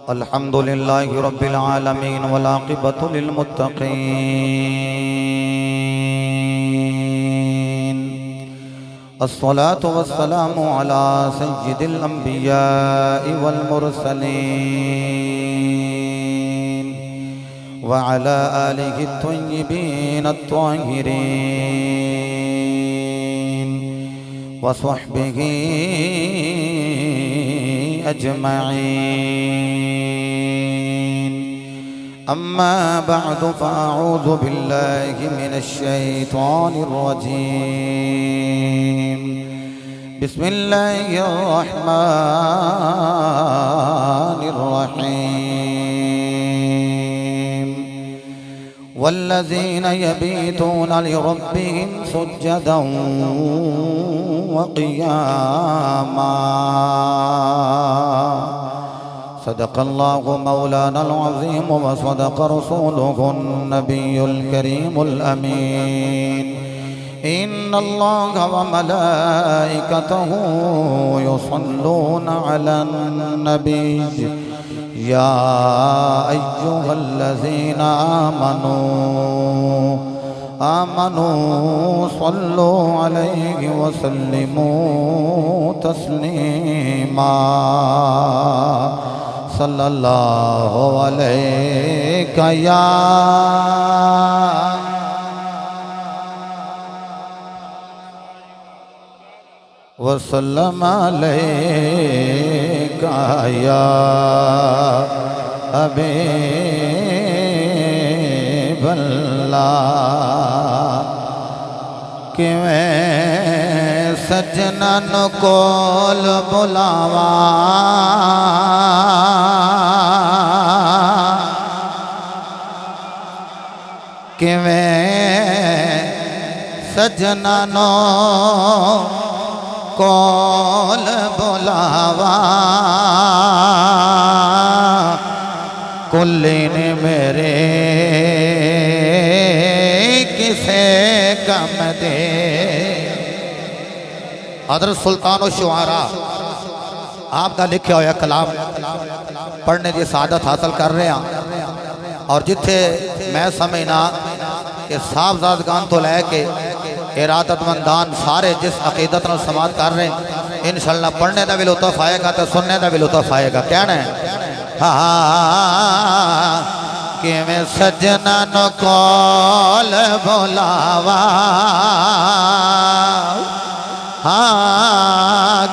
الحمد لله رب العالمين والعاقبة للمتقين الصلاة والسلام على سيد الأنبياء والمرسلين وعلى آله الطيبين الطاهرين وصحبه أجمعين أما بعد فأعوذ بالله من الشيطان الرجيم بسم الله الرحمن الرحيم والذين يبيتون لربهم سجدا وقياما صدق الله مولانا العظيم وصدق رسوله النبي الكريم الأمين إن الله وملائكته يصلون على النبي يا أيها الذين آمنوا صلوا عليه وسلموا تسليما صلى الله عليك يا وسلم عليك يا حبيب اللہ کیویں سجنن کول بلاوا کیویں سجنن کول بلاوا کلین میرے کسے کم دے حضرت سلطان و شعراء آپ کا لکھے ہویا کلام پڑھنے دی سعادت حاصل کر رہے ہیں اور جتھے میں سمجھنا کہ صاحبزادگان تو لے کے ارادت مندان سارے جس عقیدت نال سماعت کر رہے ہیں انشاءاللہ پڑھنے دا بھی لطف آئے گا تو سننے دا بھی لطف آئے گا کہنا ہے کہ میں سجنن کول بلاوا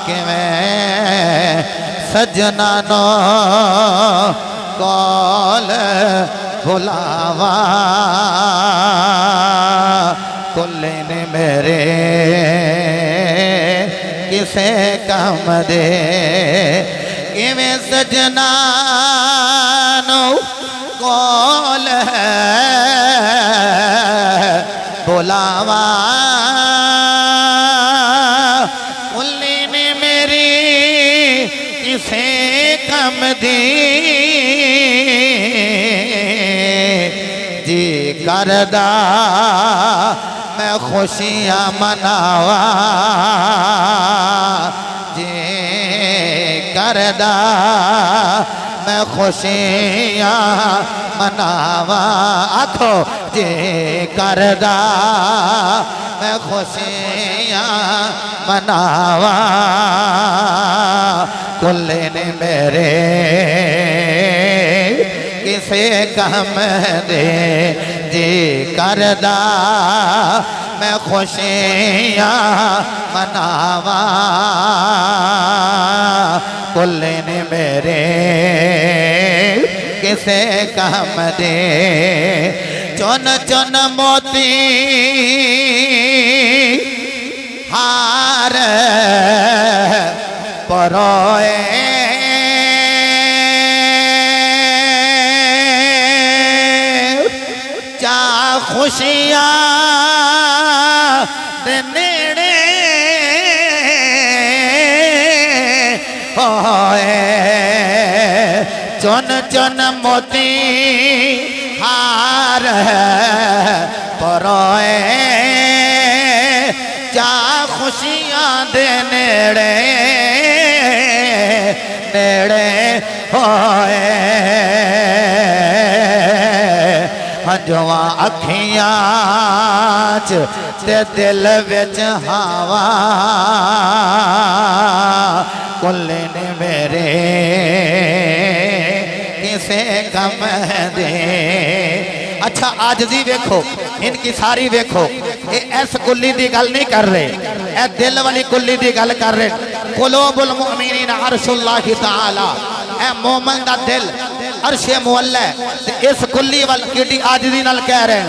کہ میں سجنن کول بلاوا کلین میرے کسے کم دے کہ میں سجنانو کول بلاوا کلین میری کسے کم دے جی کردہ میں خوشیاں مناوا جی کردہ میں خوشیاں مناوا آکھو جی کردہ میں خوشیاں مناوا کلین میرے کسے کم دے جی کردہ میں خوشیاں مناوا کلین میرے کسے کم دے چون چون موتی ہار پروئے خوشیاں دے نیڑے ہوئے چون چون موتی ہار پروئے چا خوشیاں دے نیڑے نیڑے ہوئے ہنجواں اکھیاں چ تے دل وچ ہوا کلے نے میرے کسے کم دے اچھا عاجزی ویکھو ان کی ساری ویکھو اے ایس کلی دی گل نہیں کر رہے اے دل والی کلی دی گل کر رہے قلوب المؤمنین عرش اللہ تعالی اے مومن دا دل عرش معلی اس کلی والی عاجزی نال کہہ رہے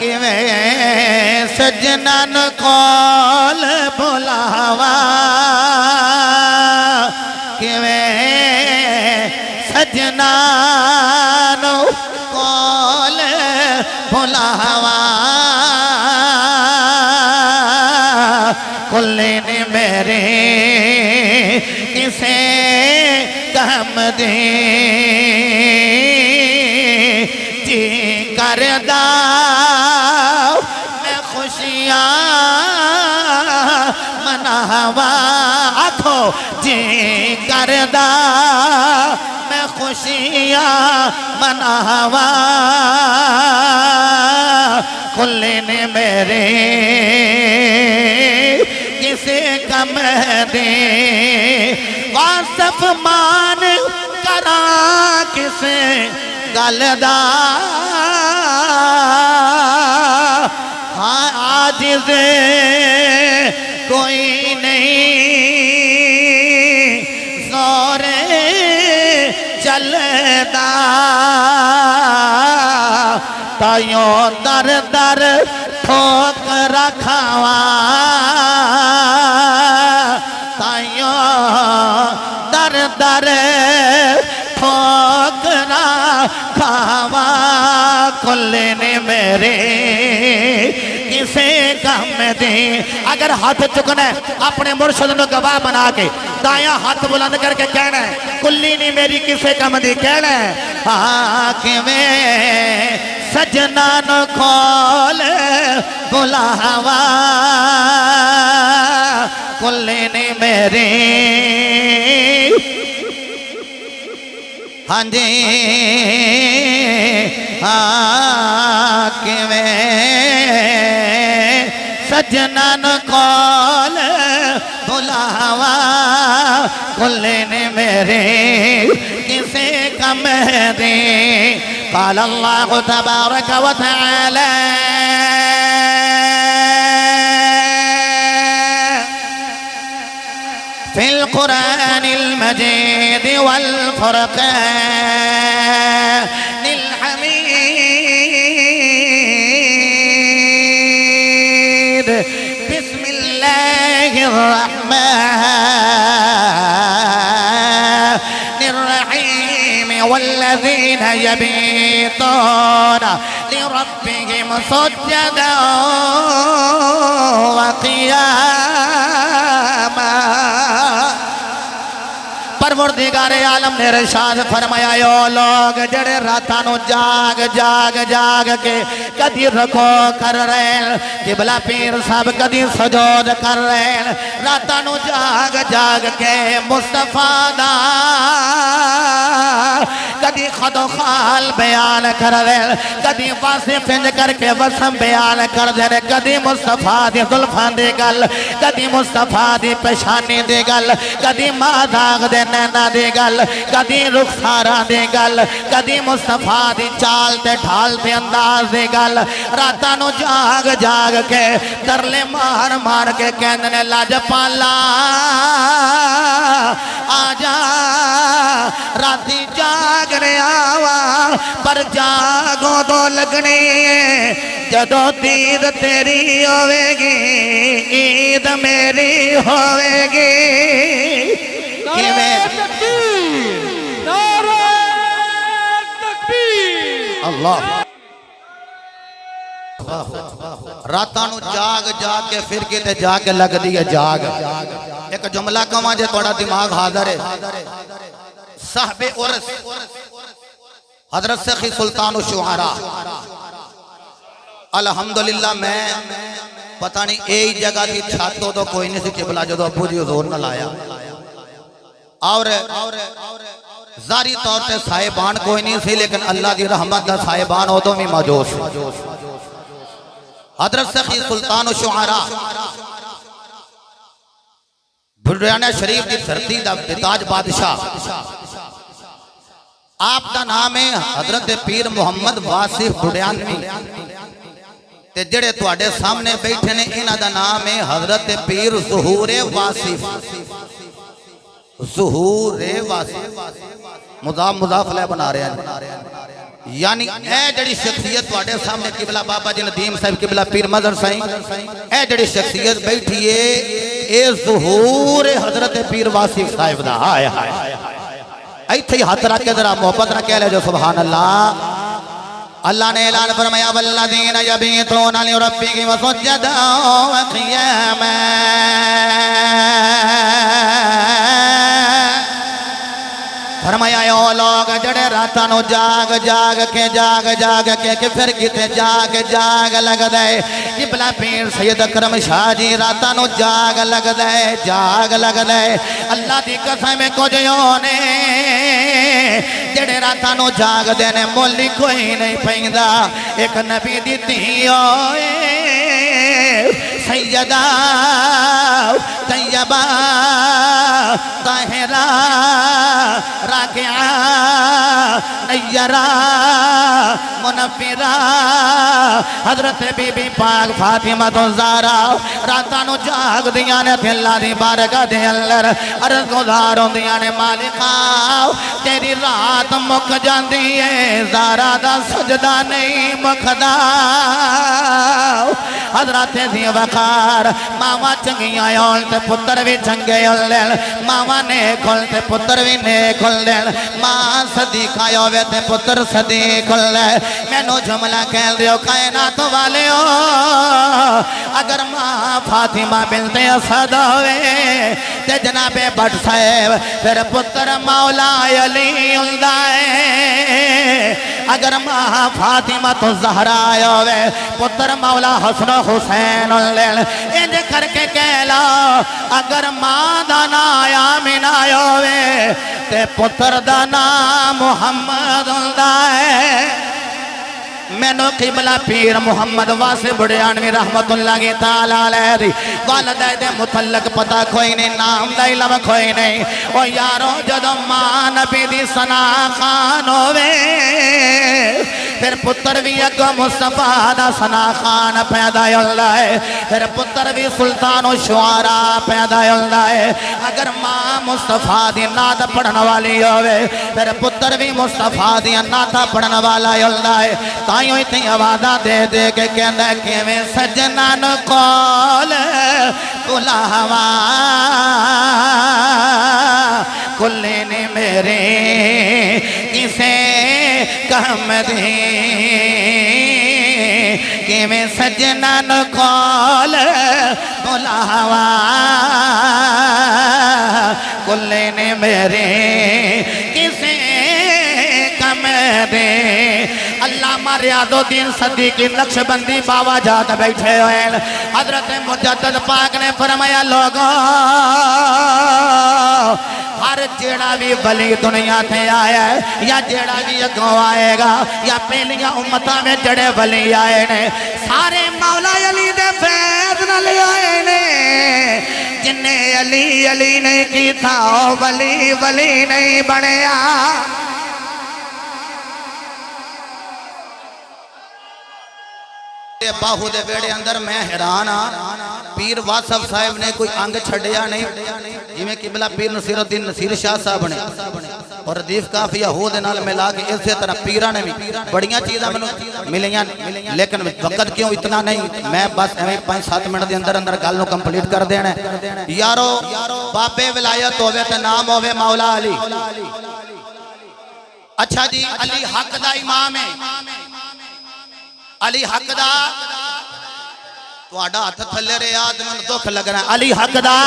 ہیں سجنن کول بلاوا سجنن کول بلاوا کلے نے میرے کسے کم دے جی کردہ میں خوشیاں مناوا آکھو جی کردہ میں خوشیاں مناوا کلے نے میرے کسے کم دے واصف مان کراں کسے گلدا ہاں عاجز کوئی نہیں زور چلدا تائیوں در در ٹھوک رکھاواں تائیوں در در ٹھوک رکھاواں کلے نے میرے کسے کم دے اگر ہاتھ چکنا ہے اپنے مرشد نو گواہ بنا کے دایاں ہاتھ بلند کر کے کہنا ہے کلی نہیں میری کسے کم دی کہنا ہے حاکمیں سجنان کھول بلاوا کلے نے میرے ہاں جی حاکمیں سجنان کول بلاوا کلے نے میرے کسے کم دے قال اللہ تبارک و تعالی في القرآن المجيد والفرقان الحميد بسم الله الرحمن الرحيم والذين يبيتون لربهم سجدا وقياما پروردگار عالم نے ارشاد فرمایا یو لوگ جڑے راتانو جاگ جاگ جاگ کے کدی رکھو کر رہے ہیں قبلہ پیر صاحب کدی سجود کر رہے ہیں راتانو جاگ جاگ کے مصطفیٰ دا کدی خد و خال بیان کر رہے ہیں کدی واسی فنج کر کے وسم بیان کر دے رہے کدی مصطفیٰ دی ظلفان دے گل کدی مصطفیٰ دی پیشانی دے گل کدی ماداغ دے نینا دے گل کدی رخسارہ دے گل کدی مصطفیٰ دی چال تے ڈھال تے انداز دے گل راتانو جاگ جاگ کے ترلے مار مار کے کہندنے لاج پالا آجا راتی جاگ رہے آوا پر جاگوں تو لگنی جدو دید تیری ہوئے گی عید میری ہوئے گی اللہ راتانو جاگ جاگ کے پھر کہتے جاگ کے لگ دیئے جاگ ایک جملہ کما جے توڑا دماغ حاضر ہے صاحب عرس حضرت سخی سلطان الشعراء الحمدللہ میں پتہ نہیں ایک جگہ تھی چھاتوں تو کوئی نہیں سی قبلہ جو ابو جی حضور نہ لایا اور ظاہری طور سے صاحبان کوئی نہیں سی لیکن اللہ دی رحمت دا صاحبان ادوں بھی موجود سی حضرت سخی سلطان الشعراء بھڑیانہ شریف دی دھرتی دا تاج بادشاہ آپ دا نام ہے حضرت پیر محمد واصف بھڑیانوی تے جڑے تواڈے سامنے بیٹھے نے انہاں دا نام ہے حضرت پیر ظہور واصف ظہور واصف مضاف مضاف علیہ بنا رہے ہیں یعنی اے جڑی شخصیت تواڈے سامنے قبلہ بابا جی ندیم صاحب قبلہ پیر مظہر سائیں اے جڑی شخصیت بیٹھی ہے اے ظہور حضرت پیر واصف صاحب دا ہائے ہائے ایتھے ہی ہاتھ رکھ کے ذرا محبت نہ کہہ لے جو سبحان اللہ اللہ نے اعلان فرمایا والذین یبیتون لربہم سجدا وقیاما فرمایا او لوگ جڑے راتاں نو جاگ جاگ کے پھر کتے جاگ لگ دے قبلہ پیر سید اکرم شاہ جی راتاں نو جاگ لگ دے اللہ دی قسم کچھ نے جڑے راتاں نو جاگ دینے مولی کوئی نہیں پیندا ایک نبی دی ہوئے سیدہ طیبہ طاہرہ راکعہ نیرہ منفرہ حضرت بی بی پاک فاطمہ الزہرا راتاں نو جاگ دیاں نے تے اللہ دی بارگاہ دے اندر عرض گزار ہوندیاں نے مالکا تیری رات مک جاندی ہے زہرا دا سجدہ نہیں مکدا حضرت دی وقار ماما چنگیاں یول تے پتر بھی چنگے یول ماما نیک ہول تے پتر بھی نیک ہول ماں صدیقہ یوے تے پتر صدیق ہول میں نو جملہ کہل دیو کائنات والے ہو اگر ماں فاطمہ بنت اسد ہوئے تے جناب بٹ صاحب پھر پتر مولا علی ہلدائے اگر ماں فاطمہ تو زہرا ہوئے پتر مولا حسن حسین انج کر کے کہلا اگر ماں دانا آمین ہوئے تے پتر دانا محمد ہلدائے میں نو قبلہ پیر محمد واصف بھڑیانوی رحمت اللہ کی تعالیٰ علیہ دی والدہ دے متعلق پتہ کوئی نہیں نام دا علم کوئی نہیں او یارو جدو ماں نبی دی ثنا خان ہوئے پھر پتر بھی اگو مصطفیٰ دا ثنا خان پیدا اللہ ہے پھر پتر بھی سلطان و شعراء پیدا اللہ ہے اگر ماں مصطفیٰ دی نات پڑھن والی ہوئے پھر پتر بھی مصطفیٰ دی نات پڑھن والا اللہ ہے تائیوں اتنی آوازہ دے دے کے کہندہ کہ میں سجنان قول کلا ہوا کلے نے میرے کسے کم دے کہ میں سجنان قول کلا ہوا کلے نے میرے کسے کم دے اللہ ریاض الدین صدیقی نقش بندی باوا جات بیٹھے ہوئے حضرت مجدد پاک نے فرمایا لوگوں ہر جیڑا بھی ولی دنیا تھے آیا ہے یا جیڑا بھی اگوں آئے گا یا پہلیاں امتہ میں جڑے ولی آئے نے سارے مولا علی دے فیض نہ لے آئے نے جنہیں علی علی نہیں کی تھا ولی ولی نہیں بنیا باہو دے بیڑے اندر میں حیران پیر واصف صاحب نے کوئی انگ چھڑیا نہیں جی میں قبلہ پیر نصیر الدین نصیر شاہ صاحب نے اور ردیف کافی یہود نال ملا کے اس سے طرح پیران نے بھی بڑیاں چیزیں میں ملیاں لیکن وقت کیوں اتنا نہیں میں بس 5-7 منٹ دے اندر اندر گل نو کمپلیٹ کر دینا یارو بابے ولایت ہوئے تے نام ہوئے مولا علی اچھا جی علی حق دا امام ہے علی حق دا تو آڈا ہاتھ تھلے رہے آدم دکھ لگ رہا ہے علی حق دا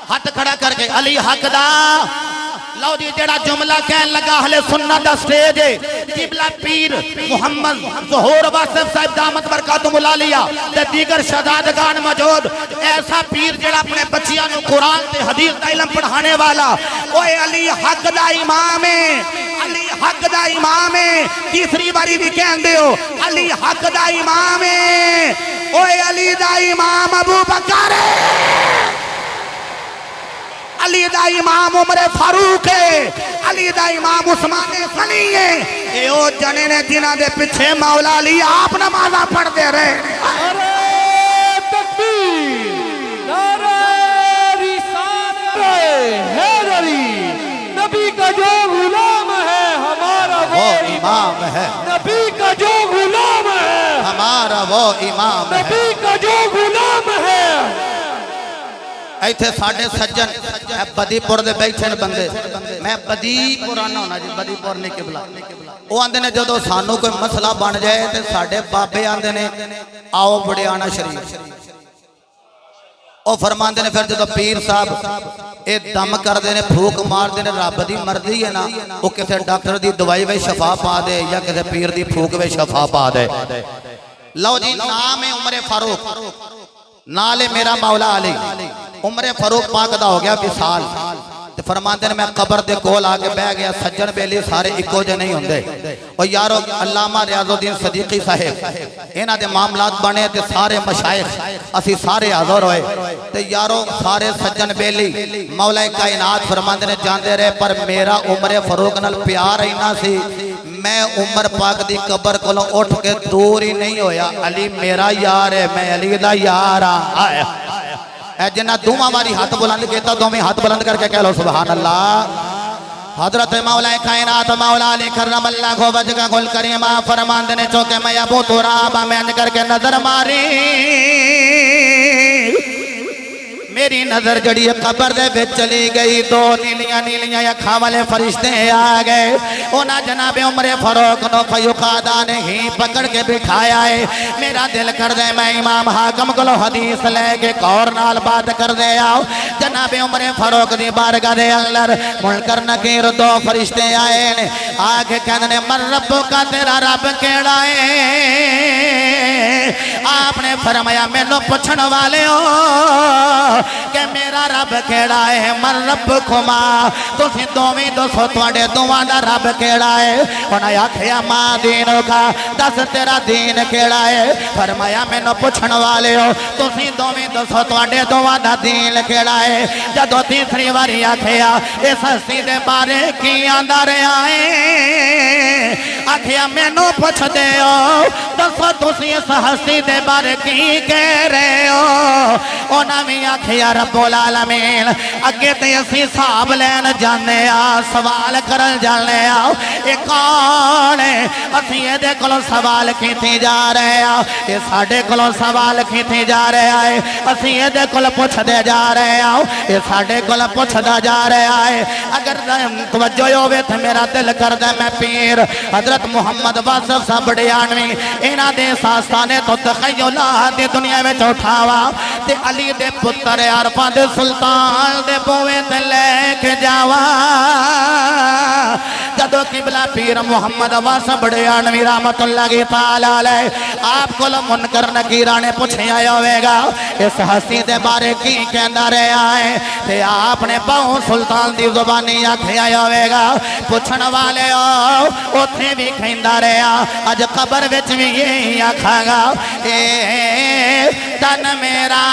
ہاتھ کھڑا کر کے علی حق دا لو جی جڑا جملہ کہن لگا اہل سنت دا سٹیج ہے قبلہ پیر محمد ظہور واصف صاحب دامت برکاتہم العالیہ تے دیگر شہزادگان موجود ایسا پیر جڑا اپنے بچیاں نو قرآن تے حدیث دا علم پڑھانے والا اوے علی حق دا امام ہے علی حق دا امام ہے تیسری باری بھی کہن دیو علی حق دا امام ہے اوے علی دا امام ابو بکر ہے علی دا امام عمر فاروق ہے علی دا امام عثمان غنی ہے اے او جنے نے جنہ دے پچھے مولا علی آپ نمازہ پڑھ دے رہے نعرہ تکبیر نعرہ رسالت حیدری نبی کا جو غلام ہے ہمارا وہ امام ہے نبی کا جو غلام ہے ہمارا وہ امام ہے نبی کا جو غلام ہے ایتھے ساڑھے سجن بدی پور دے بیٹھے بندے میں بدی پورانا ہونا جی بدی پور نہیں قبلہ وہ آندے نے جدو سانو کوئی مسئلہ بن جائے تے ساڑھے بابے آندے نے آؤ بڑے آنا شریف وہ فرماندے نے پھر جدو پیر صاحب اے دم کر دینے پھوک مار دینے رب دی مردی ہے نا وہ کسے ڈاکٹر دی دوائی وے شفا پا دے یا کسے پیر دی پھوک وے شفا پا دے لو جی نام ہے عمر فاروق نالے میرا مولا علی عمر فاروق پاک دا ہو گیا وصال تے فرماندے نے میں قبر دے کول آ کے بیٹھ گیا سجن بیلی سارے اکو جے نہیں ہوندے او یارو علامہ ریاض الدین صدیقی صاحب انہاں دے معاملات بنے تے سارے مشائخ اسی سارے حاضر ہوئے تے یارو سارے سجن بیلی مولا کائنات فرماندے نے جاندے رہے پر میرا عمر فاروق نال پیار اینا سی میں عمر پاک دی قبر کولوں اٹھ کے دور ہی نہیں ہویا علی میرا یار ہے میں علی دا یار آیا اے جنہ دوما ماری ہاتھ بلند کہتا دومی ہاتھ بلند کر کے کہہ لو سبحان اللہ حضرت مولا کائنات مولا علی کرم اللہ کو وجہ گل کریمہ فرماندے نے چوکے میں ابو ترابہ میں انج کر کے نظر ماری میری نظر جڑی قبر دے بچ چلی گئی دو نیلیاں نیلیاں اکھاں والے فرشتے آ گئے اونا جناب عمر فاروق نو فیقادہ نے ہی پکڑ کے بٹھایا ہے میرا دل کر دے میں امام حاکم کو حدیث لے کے کور نال بات کر دے آؤ جناب عمر فاروق دی بارگاہ دے اندر منکر نکیر دو فرشتے آئے نے آگے کہنے من رب کا تیرا رب کیڑا ہے آپ نے فرمایا میں لو پچھن والے ہو کہ میرا رب کیڑا ہے من رب کھما تو سی دومی دو سو توڑے دوانہ رب کیڑا ہے انہاں آکھیا ماں دینوں کا دس تیرا دین کیڑا ہے فرمایا میں نو پچھن والے ہو تو سی دومی دو سو توڑے دوانہ دین کیڑا ہے جدو تیسری واری آکھیا اس ہستی دے بارے کی آندہ رہے آئے آکھیا میں نو پچھ دے ہو دسو تو سی اس ہستی دے بارے کی کہہ رہے ہو انہاں بھی آکھیا رب العالمین اگے تے اسی صاحب لین جانے سوال کرن جانے اے کون ہے اسی یہ دے کلو سوال کیتی جا رہے اے ساڑھے کلو سوال کیتی جا رہے آئے اسی یہ دے کلو پوچھ دے جا رہے اے ساڑھے کلو پوچھ دا جا رہے آئے اگر توجہ ہوئے تھے میرا دل کر دے میں پیر حضرت محمد واصف صاحب بڑیانوی اینا دے ساستانے تو تخیلات دی دنیا میں چوٹھاوا تے علی دے پتر عرفان دے سلطان دے بوے تے لے کے جاوا جدو قبلہ پیر محمد واصف بڑیانوی رحمت اللہ کی تعالی علیہ آپ کو منکر نکیرانے پوچھے آئے ہوئے گا اس ہستی دے بارے کی کہندہ رہے آئے تے آپ نے بہو سلطان دی زبانی آکھے آئے ہوئے گا پوچھن والے ہو اتھے بھی کہندہ رہے آج قبر وچ بھی یہی آکھا گا اے تن میرا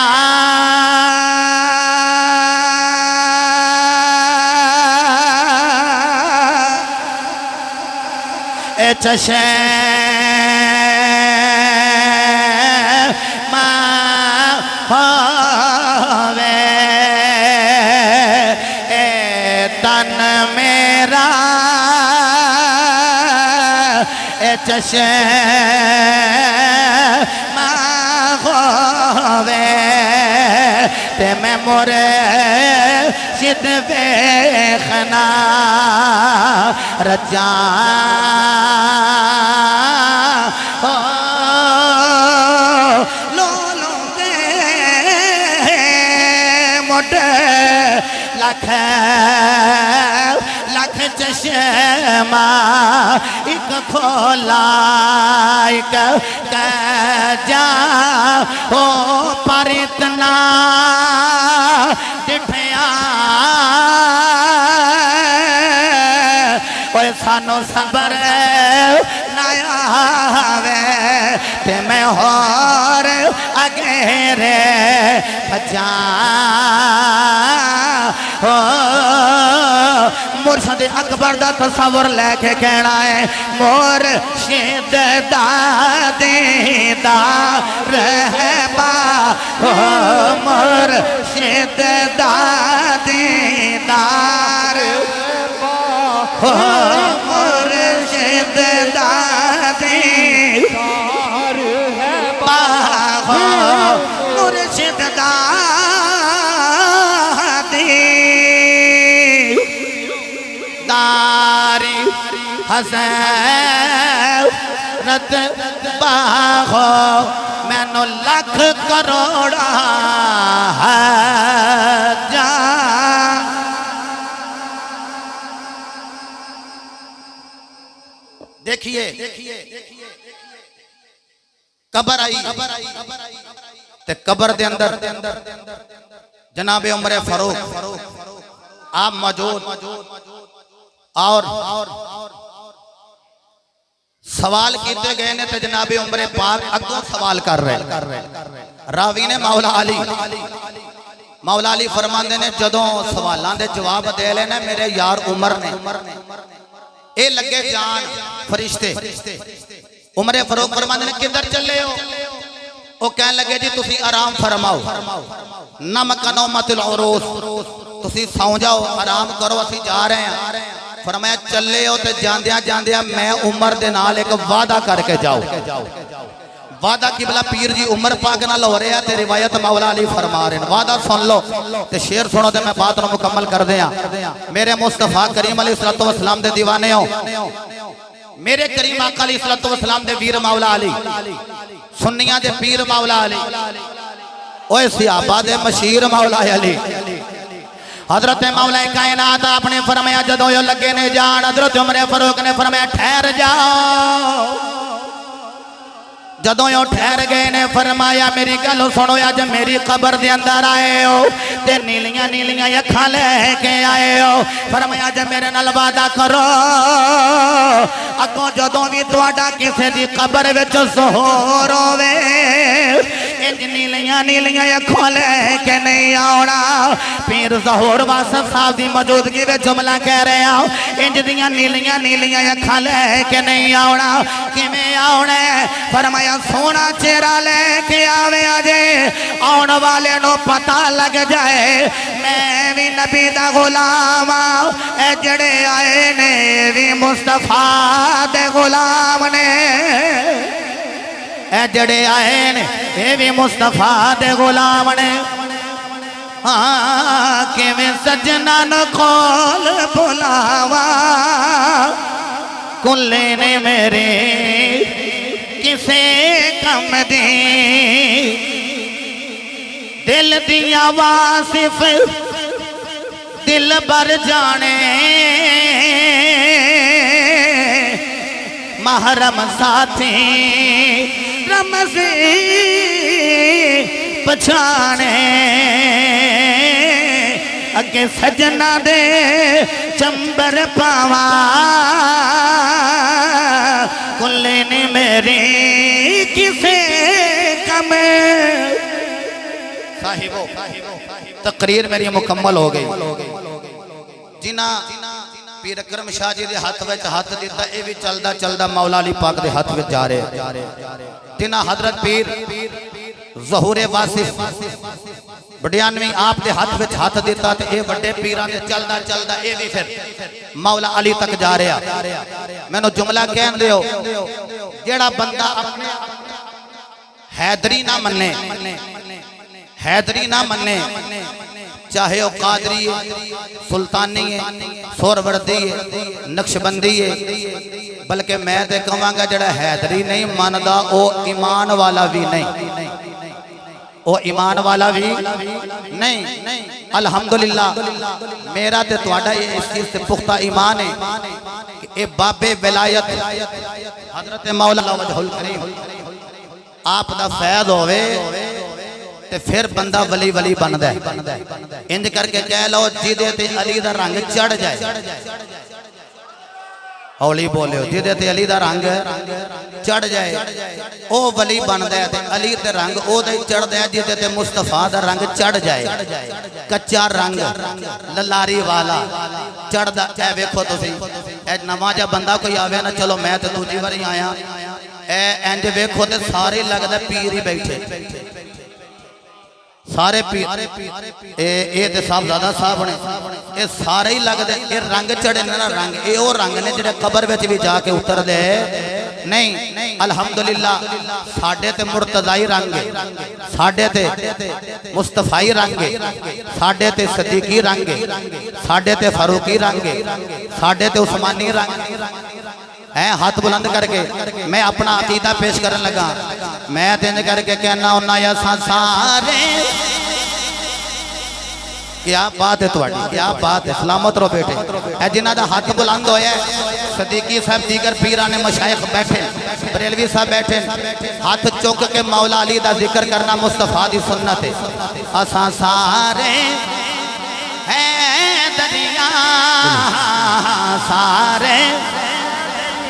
اے چشم ہوے اے تن میرا اے چشم ہوے تے میں مورے شد بیخنا رجا لولو دے مڈ لکھ چشمہ ایک کھولا ایک جا ہو پر اتنا ڈٹھیا اوے سانو صبر نہ آوے تے میں ہور اگیرے بچا مرشد اکبر دا تصور لے کے کہنا ہے مرشد دا دیدار رہبا مرشد دا دیدار مرشد دا دیدار مرشد دا حضرت باغو میں نو لکھ کروڑا جا دیکھئے قبر آئی تے قبر دے اندر جناب عمر فاروق آپ موجود اور سوال کیتے گئے نے تے جناب عمر پاک اگوں سوال کر رہے راوی نے مولا علی فرماندے نے جدوں سوالان دے جواب دے لے نے میرے یار عمر نے اے لگے جان فرشتے عمر فاروق فرماندے نے کدھر چلے ہو او کہنے لگے جی تسی آرام فرماؤ نمک نومت العروس تسی سو جاؤ آرام کرو اسی جا رہے ہیں فرمایا چلے ہو تے جاندیاں میں عمر دے نال ایک وعدہ کر کے جاؤ وعدہ قبلہ پیر جی عمر پاک نہ لو رہے ہیں تے روایت مولا علی فرما رہے ہیں وعدہ سن لو تے شیر سنو تے میں بات نو مکمل کر دیا میرے مصطفیٰ کریم علیہ السلام دے دیوانے ہو میرے کریم آقا علیہ السلام دے ویر مولا علی سنیاں دے پیر مولا علی اوہ صحابہ دے مشیر مولا علی حضرت مولا کائنات آپ نے فرمایا جدوں یو لگے نے جان حضرت عمر فاروق نے فرمایا ٹھہر جاؤ جدوں یو ٹھہر گئے نے فرمایا میری گل سنو اج میری قبر دے اندر آئے ہو تے نیلیاں اکھاں لے کے آئے ہو فرمایا جے میرے نال وعدہ کرو اگوں جدوں وی تہاڈا کسے دی قبر وچ ظہور ہوے انج نیلیاں اکھاں لے کے نہیں آونا پیر ظہور واسف صاحب دی موجودگی وچ جملہ کہہ رہے ہو انج دیاں نیلیاں اکھاں لے کے نہیں آونا کیویں آونا فرمایا سونا چہرہ لے کے آوے آجے آن والے نو پتہ لگ جائے میں بھی نبی دا غلام اے جڑے آئے نے بھی مصطفیٰ دے غلام نے اے جڑے آئے نے بھی مصطفیٰ دے غلام نے کہ میں سجنہ نو کھول بلاوا کلے نے میرے کسے کم دی دل دیا واصف دل بر جانے محرم ساتھی رمزی پچھانے اگے سجنہ دے چمبر پاوا کلے نے میری کسے کم صاحبو تقریر میری مکمل ہو گئی جنہ پیر اکرم شاہ جی دے ہاتھ وچ ہاتھ دیتا اے بھی چلدا مولا علی پاک دے ہاتھ وچ جا رہے جنہ حضرت پیر ظہور واصف بڑیانوی آپ دے ہاتھ وچ ہاتھ دیتا تے اے بڑے پیران دے چلدا اے بھی پھر مولا علی تک جا رہا میں نو جملہ کہن دیو جیڑا بندہ اپنے حیدری نہ منے چاہے وہ قادری ہے سلطانی ہے سوروردی ہے نقشبندی ہے بلکہ میں تے کہاں گا جڑا حیدری نہیں ماندا او ایمان والا بھی نہیں او ایمان والا بھی نہیں الحمدللہ میرا تے تواڈا اس چیز سے پختہ ایمان ہے کہ اے باب ولایت حضرت مولا وجہ الکریم آپ دا فیض ہوئے تے پھر بندہ ولی ولی بندا ہے انج کر کے کہہ لو جیدے تے علی دا رنگ چڑھ جائے اولی بولے جیدے تے علی دا رنگ چڑھ جائے او ولی بندا ہے تے علی تے رنگ او دے چڑھ دے جیدے تے مصطفیٰ دا رنگ چڑھ جائے کچا رنگ للاری والا چڑھ دا اے ویکھو تسی اے نواں جا بندہ کوئی آوے نا چلو میں تے دوجی واری آیا اے انج ویکھو تے سارے لگدا پیر ہی بیٹھے سارے پیر اے تے صاحب زیادہ صاحب نے اے سارے ہی لگ دے اے رنگ چڑھے نا رنگ اے او رنگ نے جڑے قبر وچ بھی جا کے اتر دے نہیں الحمدللہ ساڈے تے مرتضی رنگ ہے ساڈے تے مصطفی رنگ ہے ساڈے تے صدیقی رنگ ہے ساڈے تے فاروقی رنگ ہے ساڈے تے عثمانی رنگ ہے ہاتھ بلند کر کے میں اپنا عقیدہ پیش کرن لگا میں تین کر کے کہنا ہونا یا سارے کیا بات ہے تواڈی کیا بات ہے سلامت رو بیٹے اے جنہاں دا ہاتھ بلند ہویا ہے صدیقی صاحب دیگر پیران مشائخ بیٹھے بریلوی صاحب بیٹھے ہاتھ چوک کے مولا علی دا ذکر کرنا مصطفیٰ دی سنت ہے اساں سارے ہیں دریا سارے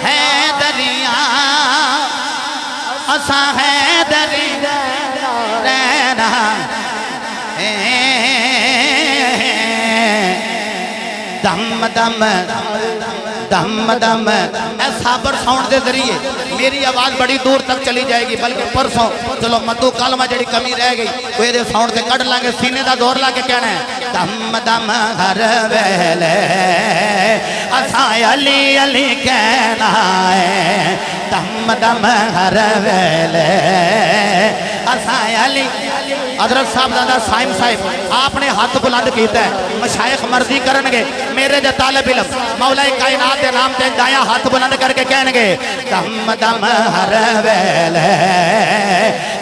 ہے دریا اساں ہے دریا رہنا دم دم دم دم اے صابر ساؤنڈ دے ذریعے میری آواز بڑی دور تک چلی جائے گی بلکہ پرسوں چلو مدو کالمہ جڑی کمی رہ گئی کوئی دے ساؤنڈ سے کٹ لانگے سینے دا دور لا کے کہنا ہے دم دم ہر ویلے اساں علی علی کہنا ہے دم دم ہر ویلے اساں علی حضرت صاحب زادہ سائم صاحب آپ نے ہاتھ بلند کیتا ہے مشائخ مرضی کرنگے میرے دے طالب علم مولا کائنات دے نام تے دایا ہاتھ بلند کر کے کہنگے دم دم ہر ویلے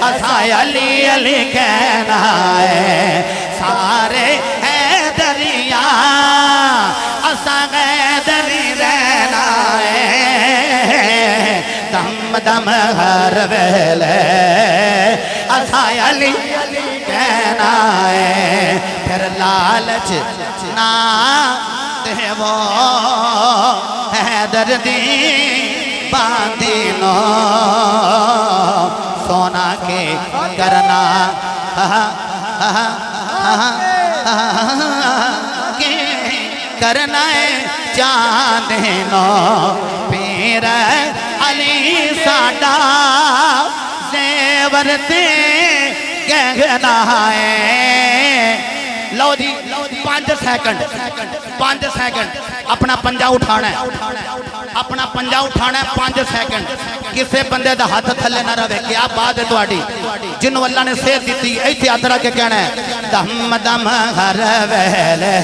اساں علی علی کہنا ہے سارے ہے دریا اساں دری رہنا ہے دم دم ہر ویلے اساں علی کہنا ہے پھر لالچ نہ دے وہ حیدر دی باندی نو سونا کے کرنا کے کرنا ہے چاندے نو پیر علی ساڈا زیور تے کہنا ہے لو جی 5 سیکنڈ اپنا پنجا اٹھانا ہے اپنا پنجا اٹھانا ہے 5 سیکنڈ کسے بندے دا ہاتھ تھلے نہ رہے کیا بات ہے تواڈی جنہوں اللہ نے صحت دیتی ایتھے ہاتھ رکھ کے کہنا ہے دم دم ہر ویلے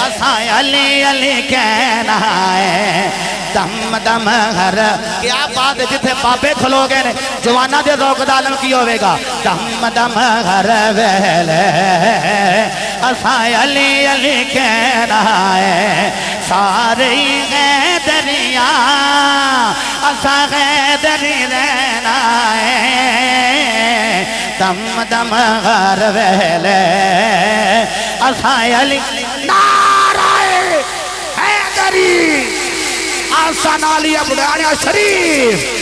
اساں علی علی کہنا ہے دم دم ہر کیا بات ہے جتھے بابے کھلو گئے نے جوانا دے ذوق دا عالم کی ہوئے گا دم دم ہر ویلے اساں علی علی کہنا ہے سارے ہے دریا اساں ہے دری رہنا ہے دم دم ہر ویلے اساں علی نعرہ حیدری آسان علی ابراہیم شریف